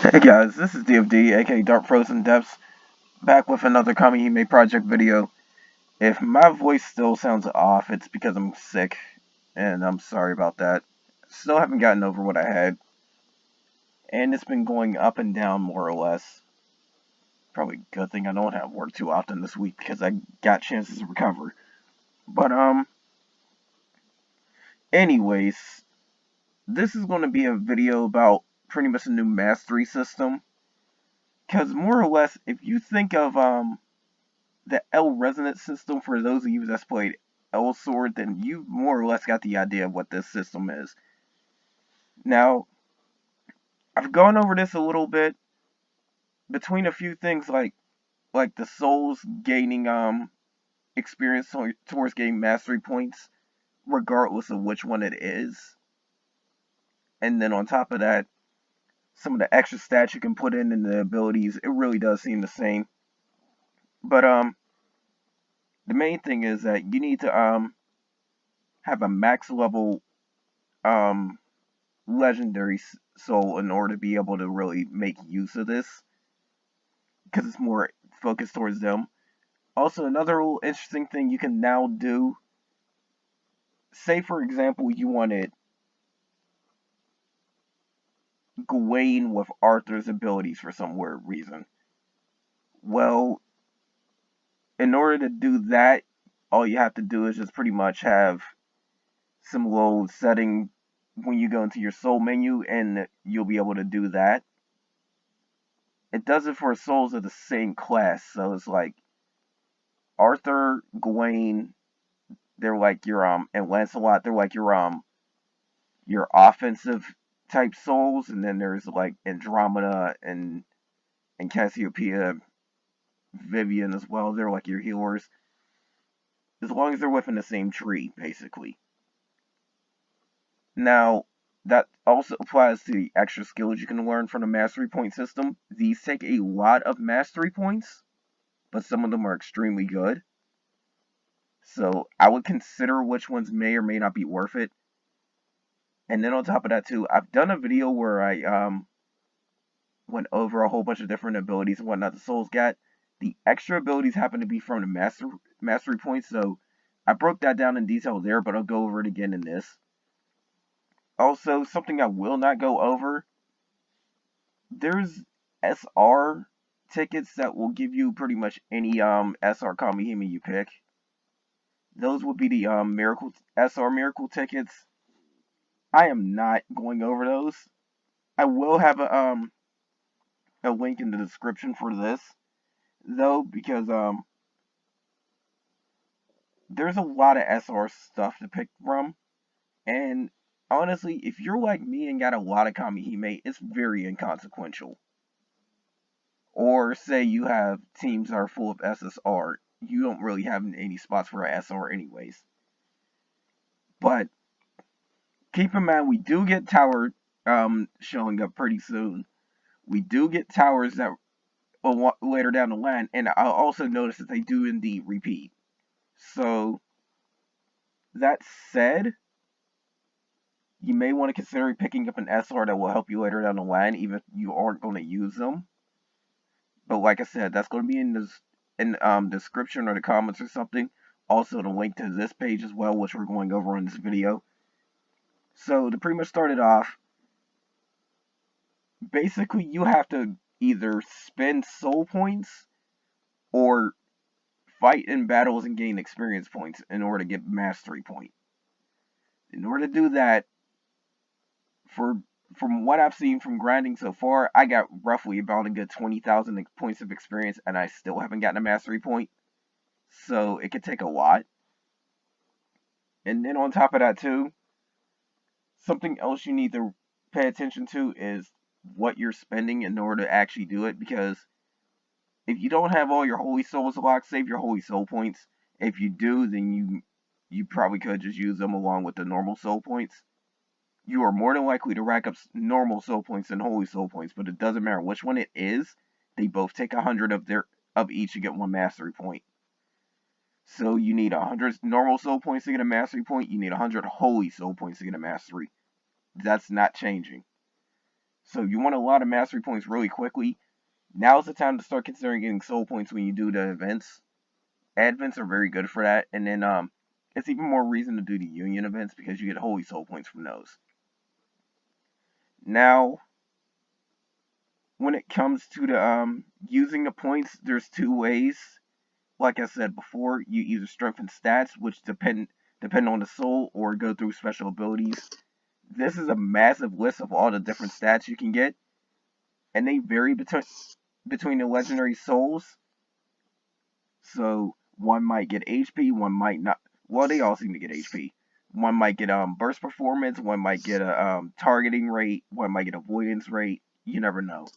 Hey guys, this is DFD, aka Dark Frozen Depths, back with another Kamihime project video. If my voice still sounds off, it's because I'm sick, and I'm sorry about that. Still haven't gotten over what I had, and it's been going up and down more or less. Probably a good thing I don't have work too often this week because I got chances to recover. But anyways, this is going to be a video about pretty much a new mastery system. Because more or less, if you think of the L resonance system, for those of you that's played L Sword, then you more or less got the idea of what this system is. Now, I've gone over this a little bit between a few things like the souls gaining experience towards gaining mastery points, regardless of which one it is. And then on top of that, some of the extra stats you can put in and the abilities, it really does seem the same. But the main thing is that you need to have a max level um legendary soul in order to be able to really make use of this, because it's more focused towards them. Also, another little interesting thing you can now do, say for example you wanted Gawain with Arthur's abilities for some weird reason. Well, in order to do that, all you have to do is just pretty much have some little setting when you go into your soul menu, and you'll be able to do that. It does it for souls of the same class, so it's like Arthur, Gawain, they're like your and Lancelot, they're like your offensive type souls, and then there's like Andromeda and Cassiopeia, Vivian as well. They're like your healers, as long as they're within the same tree, basically. Now, that also applies to the extra skills you can learn from the mastery point system. These take a lot of mastery points, but some of them are extremely good. So I would consider which ones may or may not be worth it. And then on top of that too, I've done a video where I went over a whole bunch of different abilities and whatnot the souls got. The extra abilities happen to be from the mastery points, so I broke that down in detail there, but I'll go over it again in this. Also, something I will not go over, there's SR tickets that will give you pretty much any SR Kamihime you pick. Those would be the miracle SR miracle tickets. I am not going over those. I will have a link in the description for this, though, because there's a lot of SR stuff to pick from, and honestly, if you're like me and got a lot of Kamihime, it's very inconsequential. Or say you have teams that are full of SSR, you don't really have any spots for SR anyways. But keep in mind, we do get tower showing up pretty soon. We do get towers that later down the line, and I'll also notice that they do indeed repeat. So, that said, you may want to consider picking up an SR that will help you later down the line, even if you aren't going to use them. But like I said, that's going to be in the description or the comments or something. Also, the link to this page as well, which we're going over in this video. So, to pretty much start it off, basically you have to either spend soul points or fight in battles and gain experience points in order to get mastery point. In order to do that, from what I've seen from grinding so far, I got roughly about a good 20,000 points of experience, and I still haven't gotten a mastery point. So it could take a lot. And then on top of that too, something else you need to pay attention to is what you're spending in order to actually do it, because if you don't have all your holy souls locked, save your holy soul points. If you do, then you probably could just use them along with the normal soul points. You are more than likely to rack up normal soul points than holy soul points, but it doesn't matter which one it is. They both take 100 of each to get one mastery point. So you need 100 normal soul points to get a mastery point. You need 100 holy soul points to get a mastery. That's not changing. So you want a lot of mastery points really quickly. Now's the time to start considering getting soul points when you do the events. Advents are very good for that, and then it's even more reason to do the union events because you get holy soul points from those. Now, when it comes to the using the points, there's two ways. Like I said before, you either strengthen stats, which depend on the soul, or go through special abilities. This is a massive list of all the different stats you can get, and they vary between the legendary souls. So one might get HP, one might not. Well, they all seem to get HP. One might get burst performance, one might get a targeting rate, one might get avoidance rate. You never know.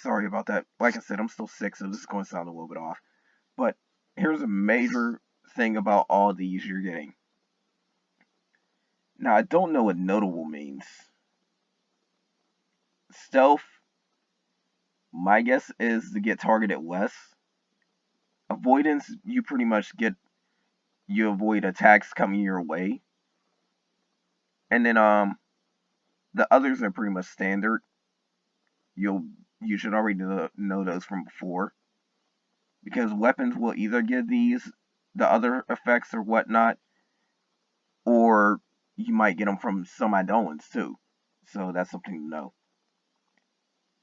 Sorry about that. Like I said, I'm still sick, so this is going to sound a little bit off. But here's a major thing about all these you're getting. Now, I don't know what notable means. Stealth, my guess is to get targeted less. Avoidance, you pretty much you avoid attacks coming your way. And then the others are pretty much standard. You should already know those from before. Because weapons will either give the other effects or whatnot, or you might get them from some ones too. So that's something to know.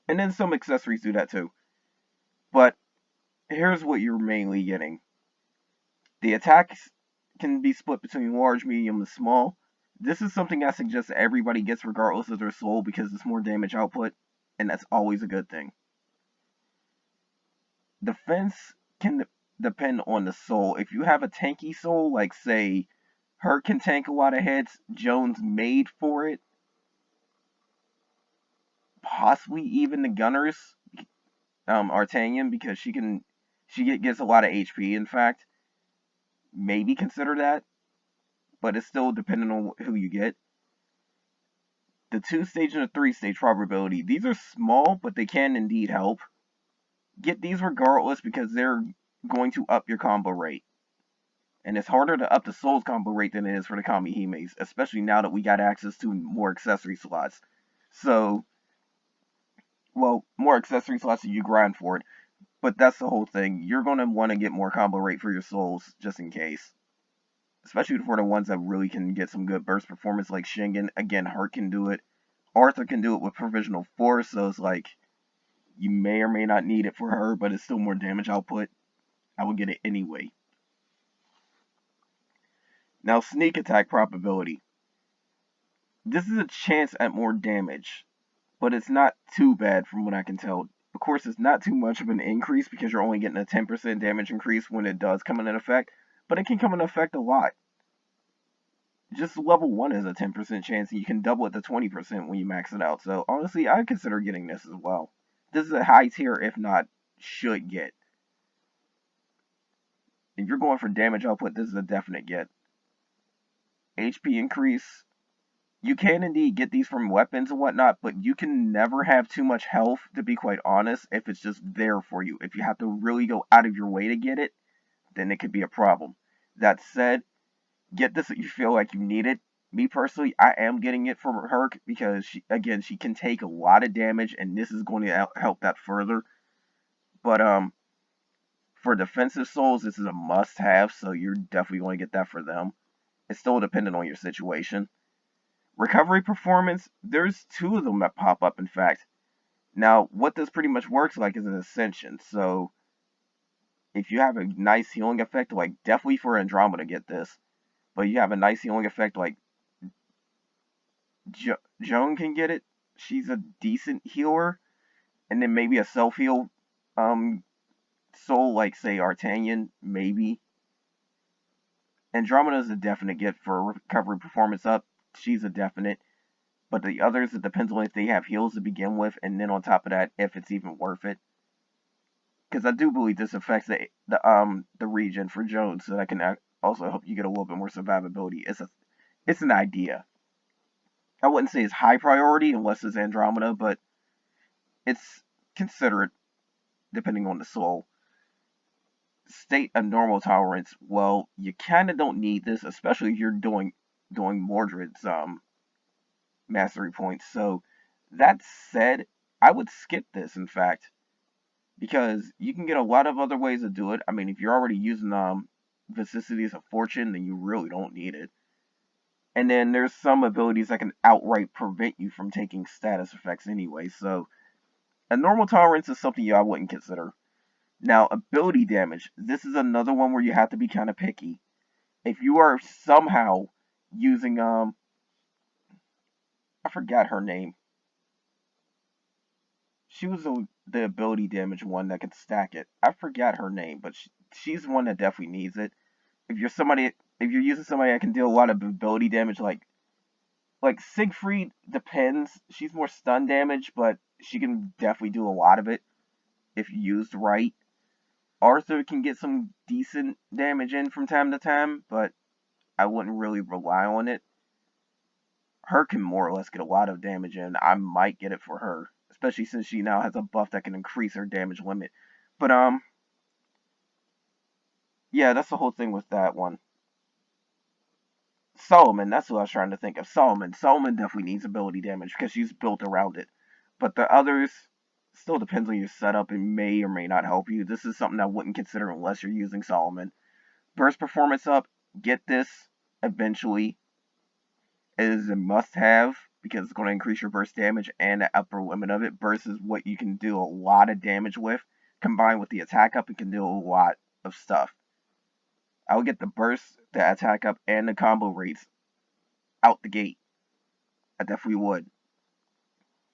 And then some accessories do that too. But here's what you're mainly getting. The attacks can be split between large, medium, and small. This is something I suggest everybody gets regardless of their soul because it's more damage output, and that's always a good thing. Defense can depend on the soul. If you have a tanky soul, like say, Hurt can tank a lot of hits, Jones made for it, possibly even the Gunners, Artanian, because she gets a lot of HP, in fact. Maybe consider that, but it's still dependent on who you get. The 2-stage and the 3-stage probability. These are small, but they can indeed help. Get these regardless because they're going to up your combo rate. And it's harder to up the Souls combo rate than it is for the Kamihimes, especially now that we got access to more accessory slots. So, well, more accessory slots that you grind for it. But that's the whole thing. You're going to want to get more combo rate for your Souls, just in case. Especially for the ones that really can get some good burst performance, like Shingen. Again, Hurt can do it. Arthur can do it with Provisional Force, so it's like, you may or may not need it for her, but it's still more damage output. I would get it anyway. Now, sneak attack probability. This is a chance at more damage, but it's not too bad from what I can tell. Of course, it's not too much of an increase because you're only getting a 10% damage increase when it does come into effect, but it can come into effect a lot. Just level 1 is a 10% chance, and you can double it to 20% when you max it out. So, honestly, I consider getting this as well. This is a high tier, if not, should get. If you're going for damage output, this is a definite get. HP increase. You can indeed get these from weapons and whatnot, but you can never have too much health, to be quite honest, if it's just there for you. If you have to really go out of your way to get it, then it could be a problem. That said, get this if you feel like you need it. Me personally, I am getting it from her because, she can take a lot of damage, and this is going to help that further. But, for defensive souls, this is a must-have, so you're definitely going to get that for them. It's still dependent on your situation. Recovery performance, there's 2 of them that pop up, in fact. Now, what this pretty much works like is an ascension. So, if you have a nice healing effect, like definitely for Andromeda get this, but you have a nice healing effect like Joan can get it. She's a decent healer. And then maybe a self-heal soul like, say, Artanian, maybe. Andromeda is a definite get for recovery performance up. She's a definite. But the others, it depends on if they have heals to begin with, and then on top of that, if it's even worth it. Because I do believe this affects the regen for Jones, so that can also help you get a little bit more survivability. It's an idea. I wouldn't say it's high priority unless it's Andromeda, but it's considerate depending on the soul. State of normal tolerance. Well, you kind of don't need this, especially if you're doing Mordred's mastery points. So that said, I would skip this, in fact, because you can get a lot of other ways to do it. I mean, if you're already using vicissitudes of fortune, then you really don't need it. And then there's some abilities that can outright prevent you from taking status effects anyway. So a normal tolerance is something I wouldn't consider. Now, ability damage. This is another one where you have to be kind of picky. If you are somehow using I forgot her name. She was the ability damage one that could stack it. I forgot her name, but she's one that definitely needs it. If you're using somebody that can deal a lot of ability damage, like Siegfried, depends. She's more stun damage, but she can definitely do a lot of it if used right. Arthur can get some decent damage in from time to time, but I wouldn't really rely on it. Her can more or less get a lot of damage in. I might get it for her, especially since she now has a buff that can increase her damage limit. But yeah, that's the whole thing with that one. Salomon, that's what I was trying to think of. Salomon definitely needs ability damage because she's built around it. But the others still depends on your setup and may or may not help you. This is something I wouldn't consider unless you're using Salomon. Burst performance up, get this eventually. It is a must-have because it's going to increase your burst damage and the upper limit of it. Burst is what you can do a lot of damage with. Combined with the attack up, it can do a lot of stuff. I would get the burst, the attack up, and the combo rates out the gate. I definitely would.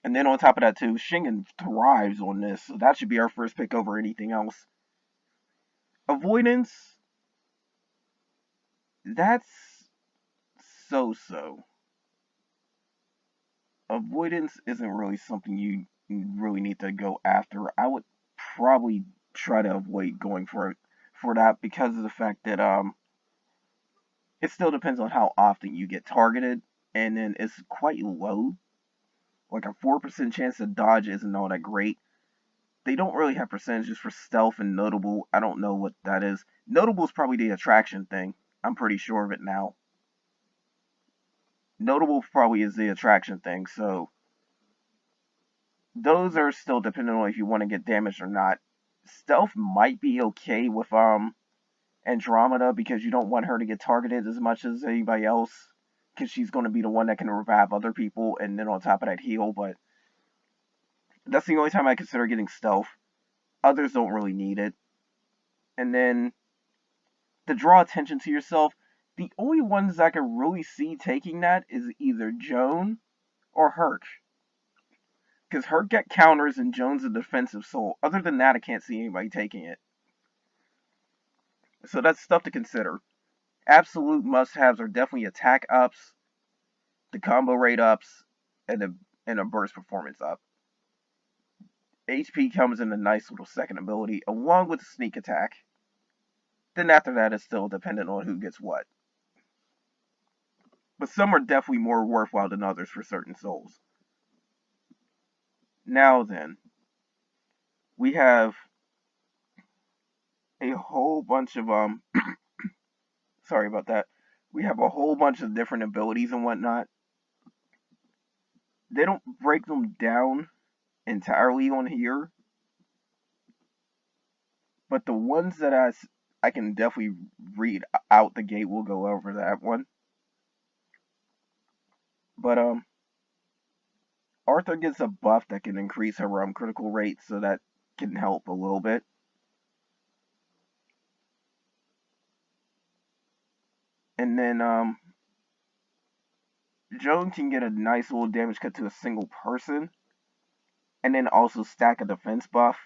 And then on top of that too, Shingen thrives on this, so that should be our first pick over anything else. Avoidance, that's so-so. Avoidance isn't really something you really need to go after. I would probably try to avoid going for that because of the fact that it still depends on how often you get targeted, and then it's quite low. Like a 4% chance to dodge isn't all that great. They don't really have percentages for stealth and notable. I don't know what that is. Notable is probably the attraction thing. I'm pretty sure of it now. Notable probably is the attraction thing, so those are still dependent on if you want to get damaged or not. Stealth might be okay with Andromeda because you don't want her to get targeted as much as anybody else because she's going to be the one that can revive other people and then on top of that heal, but that's the only time I consider getting stealth. Others don't really need it. And then to draw attention to yourself, the only ones I can really see taking that is either Joan or Herc. Because Herc get counters and Joan's a defensive soul. Other than that, I can't see anybody taking it. So that's stuff to consider. Absolute must-haves are definitely attack ups, the combo rate ups, and a burst performance up. HP comes in a nice little second ability, along with the sneak attack. Then after that, it's still dependent on who gets what. But some are definitely more worthwhile than others for certain souls. Now then, we have a whole bunch of sorry about that. We have a whole bunch of different abilities and whatnot. They don't break them down entirely on here, but the ones that I can definitely read out the gate, we'll go over that one. But Arthur gets a buff that can increase her critical rate, so that can help a little bit. And then Joan can get a nice little damage cut to a single person, and then also stack a defense buff.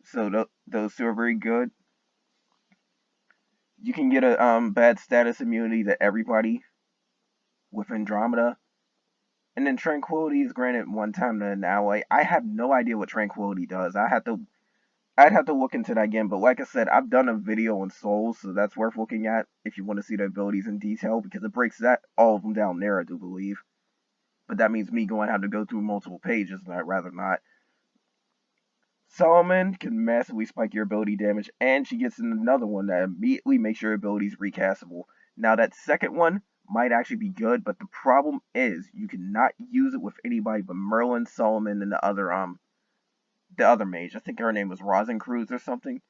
So those two are very good. You can get a bad status immunity to everybody with Andromeda. And then Tranquility is granted one time to an ally. I have no idea what Tranquility does. I'd have to look into that again. But like I said, I've done a video on Souls, so that's worth looking at if you want to see the abilities in detail, because it breaks all of them down there, I do believe. But that means me going to have to go through multiple pages, and I'd rather not. Salomon can massively spike your ability damage, and she gets another one that immediately makes your abilities recastable. Now that second one might actually be good, but the problem is you cannot use it with anybody but Merlin, Salomon, and the other mage. I think her name was Rosencruz or something.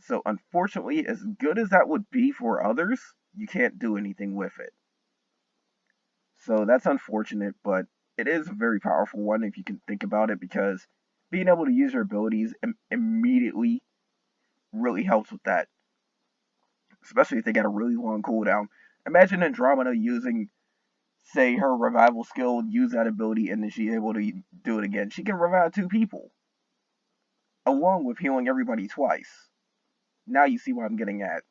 So unfortunately, as good as that would be for others, you can't do anything with it. So that's unfortunate, but it is a very powerful one if you can think about it, because being able to use your abilities immediately really helps with that. Especially if they got a really long cooldown. Imagine Andromeda using, say, her revival skill, use that ability, and then she's able to do it again. She can revive 2 people, along with healing everybody twice. Now you see what I'm getting at.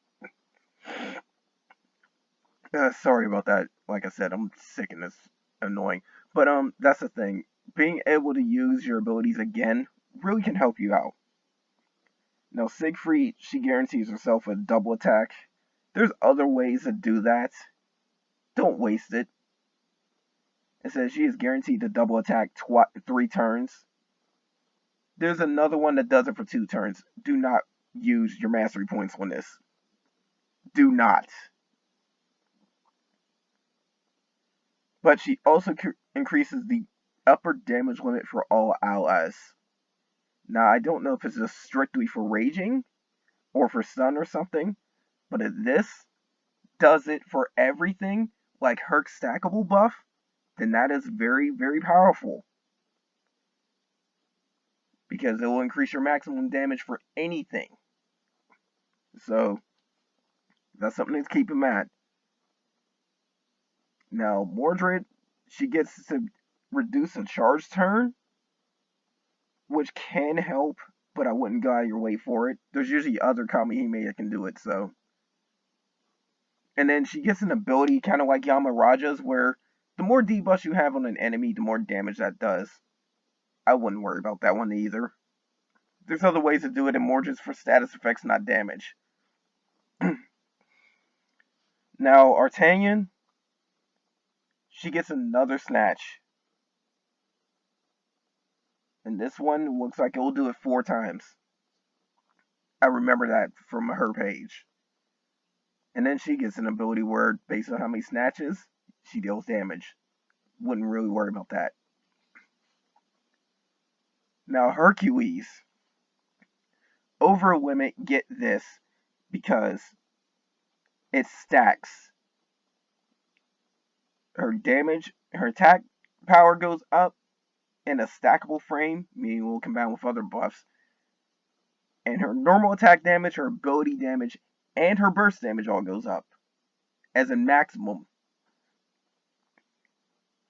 Sorry about that. Like I said, I'm sick and it's annoying. But that's the thing. Being able to use your abilities again really can help you out. Now, Siegfried, she guarantees herself a double attack. There's other ways to do that. Don't waste it. It says she is guaranteed to double attack 3 turns. There's another one that does it for 2 turns. Do not use your mastery points on this. Do not. But she also increases the upper damage limit for all allies. Now, I don't know if it's just strictly for raging or for stun or something, but if this does it for everything, like Herc's stackable buff, then that is very, very powerful. Because it will increase your maximum damage for anything. So, that's something to keep in mind. Now, Mordred, she gets to reduce a charge turn, which can help, but I wouldn't go out of your way for it. There's usually other Kamihime that can do it, so. And then she gets an ability kind of like Yamaraja's, where the more debuffs you have on an enemy, the more damage that does. I wouldn't worry about that one either. There's other ways to do it, and more just for status effects, not damage. Now, Artanian, she gets another snatch. And this one looks like it will do it 4 times. I remember that from her page. And then she gets an ability where, based on how many snatches, she deals damage. Wouldn't really worry about that. Now, Hercules. Over a limit, get this, because it stacks. Her damage, her attack power goes up in a stackable frame, meaning it will combine with other buffs. And her normal attack damage, her ability damage, and her burst damage all goes up as a maximum.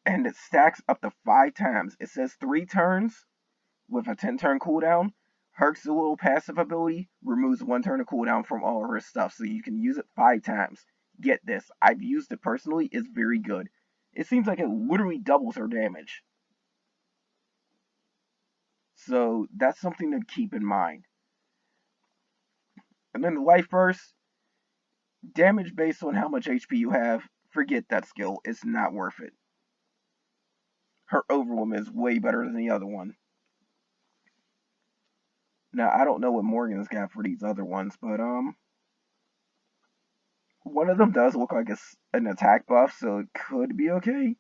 And it stacks up to 5 times. It says 3 turns with a 10-turn cooldown. Herc's little passive ability removes 1 turn of cooldown from all of her stuff, so you can use it 5 times. Get this, I've used it personally, it's very good. It seems like it literally doubles her damage. So that's something to keep in mind. And then the life burst, damage based on how much HP you have, forget that skill, it's not worth it. Her overwhelm is way better than the other one. Now, I don't know what Morgan's got for these other ones, but, one of them does look like it's an attack buff, so it could be okay.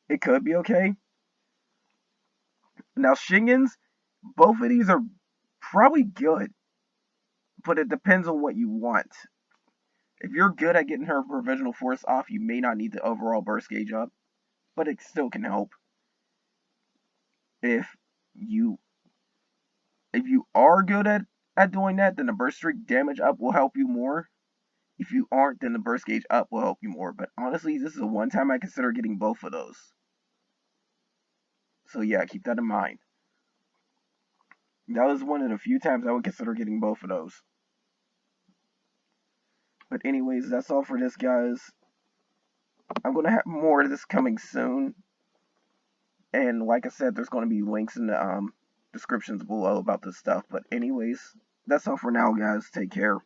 It could be okay. Now, Shingen's, both of these are probably good, but it depends on what you want. If you're good at getting her provisional force off, you may not need the overall burst gauge up, but it still can help. If you are good at doing that, then the burst streak damage up will help you more. If you aren't, then the burst gauge up will help you more. But honestly, this is the one time I consider getting both of those. So yeah, keep that in mind. That was one of the few times I would consider getting both of those. But anyways, that's all for this, guys. I'm going to have more of this coming soon. And like I said, there's going to be links in the descriptions below about this stuff. But anyways, that's all for now, guys. Take care.